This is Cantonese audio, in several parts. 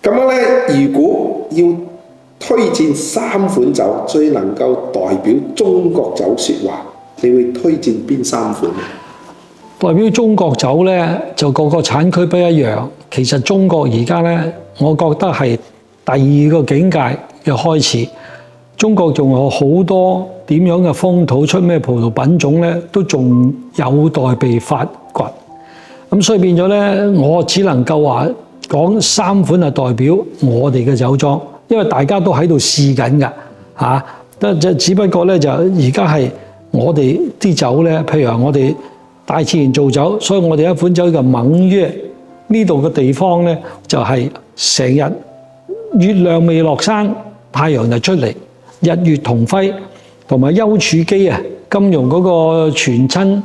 咁樣咧，如果要推薦3款酒最能夠代表中國酒説話，你會推薦邊3款？代表中國酒呢，就個個產區不一樣。其實中國而家呢，我覺得係第2個境界嘅開始。中國仲有好多點樣嘅風土，出咩葡萄品種呢，都仲有待被發掘。咁所以變咗呢，我只能夠話講3款係代表我哋嘅酒莊，因為大家都喺度試緊㗎嚇。只不過呢，就而家係我哋啲酒呢，譬如話我哋大自然造酒，所以我哋一款酒叫蒙越。呢度嘅地方呢，就係成日月亮未落山，太陽就出嚟，日月同輝，同埋丘處機啊，金庸嗰個全真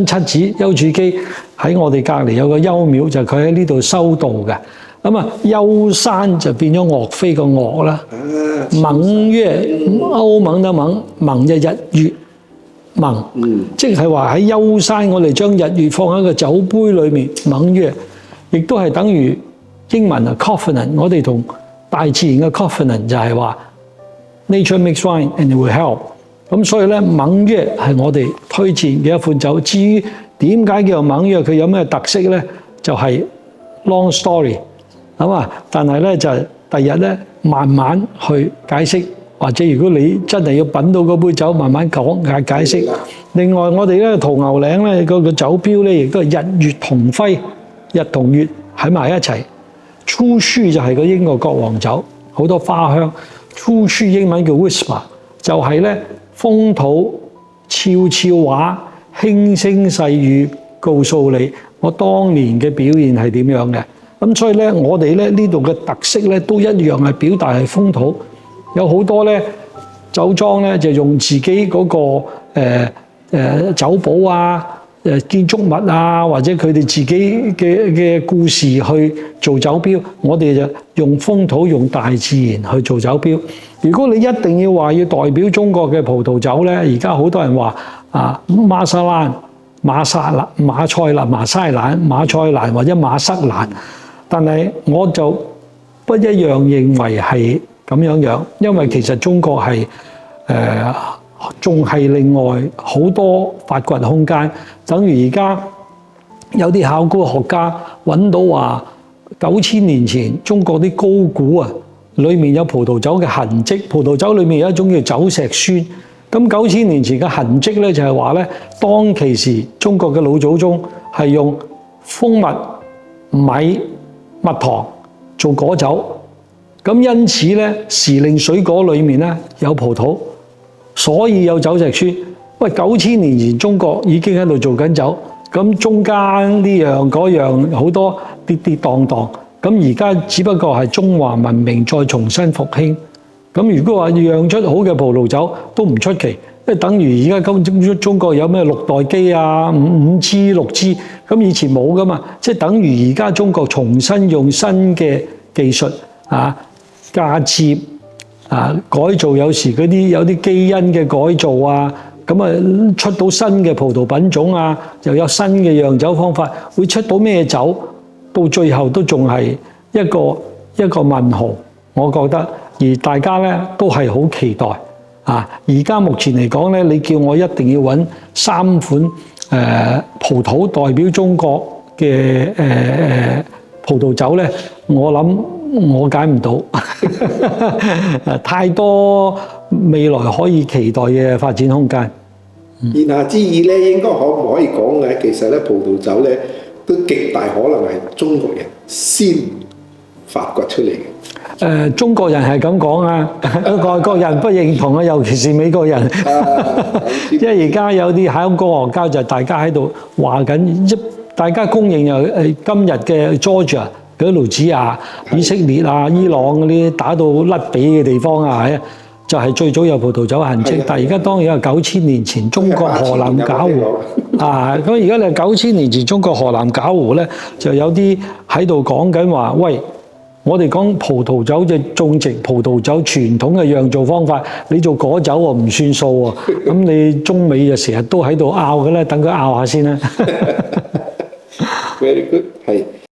七子丘處機喺我哋隔離有個丘廟，就佢喺呢度修道嘅。咁啊，丘山就變咗岳飛個岳啦。蒙越歐盟嘅蒙，蒙就日月蒙，即係話喺丘山，我哋將日月放喺個酒杯裏面，蒙越，亦都係等於英文啊 covenant。我哋同大自然嘅 covenant 就係話 nature makes wine and it will help。咁所以咧，蒙越係我哋推薦嘅一款酒。至於點解叫做蒙越，佢有咩特色咧？就係 long story 咁啊。但係咧就第日咧慢慢去解釋，或者如果你真係要品到嗰杯酒，慢慢講解釋。另外我哋咧屠牛嶺咧個酒標咧，亦都係日月同輝，日同月喺埋一齊。初書就係個英國國王酒，好多花香。初書英文叫 whisper， 就係咧風土悄悄話，輕聲細語告訴你我當年嘅表現係點樣嘅。咁所以咧，我哋咧呢度嘅特色咧都一樣係表達係風土。有好多咧酒莊咧就用自己嗰個酒保啊、建築物啊，或者佢哋自己嘅故事去做酒標。我哋就用風土、用大自然去做酒標。如果你一定要話要代表中國嘅葡萄酒咧，而家好多人話啊馬賽蘭、馬賽蘭或者馬瑟蘭，但係我就不一樣認為係咁樣，因為其實中國係仲係另外好多發掘空間。等於而家有啲考古學家揾到話9000年前中國啲高古啊，裡面有葡萄酒嘅痕跡。葡萄酒裡面有一種叫酒石酸。咁9000年前嘅痕跡咧，就係話咧，當其時中國嘅老祖宗係用蜂蜜、米、蜜糖做果酒。咁因此咧，時令水果裡面咧有葡萄，所以有酒石酸。喂，9000年前中國已經喺度做緊酒，咁中間呢樣嗰樣好多跌跌蕩蕩，咁而家只不過係中華文明再重新復興。咁如果話釀出好嘅葡萄酒都唔出奇，因為等於而家中國有咩6代機啊、5G、6G， 咁以前冇噶嘛，即係等於而家中國重新用新嘅技術啊、嫁接啊、改造，有時嗰啲有啲基因嘅改造啊。咁啊，出到新嘅葡萄品種啊，又有新嘅釀酒方法，會出到咩酒？到最後都仲係一個問號，我覺得。而大家咧都係好期待啊！而家目前嚟講咧，你叫我一定要揾3款葡萄代表中國嘅葡萄酒咧，我諗我揀唔到，太多未來可以期待嘅發展空間。言下之意咧，應該可唔可以講嘅？其實咧，葡萄酒咧都極大可能係中國人先發掘出嚟嘅。中國人係咁講啊，外國人不認同啊，尤其是美國人。因為而家有啲考古學家就大家喺度話緊，大家公認又今日嘅 Georgia 嗰啲盧子亞、以色列啊、伊朗嗰啲打到甩髀嘅地方啊，就係最早有葡萄酒痕跡。但係而家當然係9000年前中國河南狡湖啊，咁而家你9000年前中國河南狡湖咧，就有啲喺度講緊話，喂，我哋講葡萄酒就種植葡萄酒傳統嘅釀造方法，你做果酒喎唔算數喎。咁你中美就成日都喺度拗嘅咧，等佢拗下先啦。Very good，係。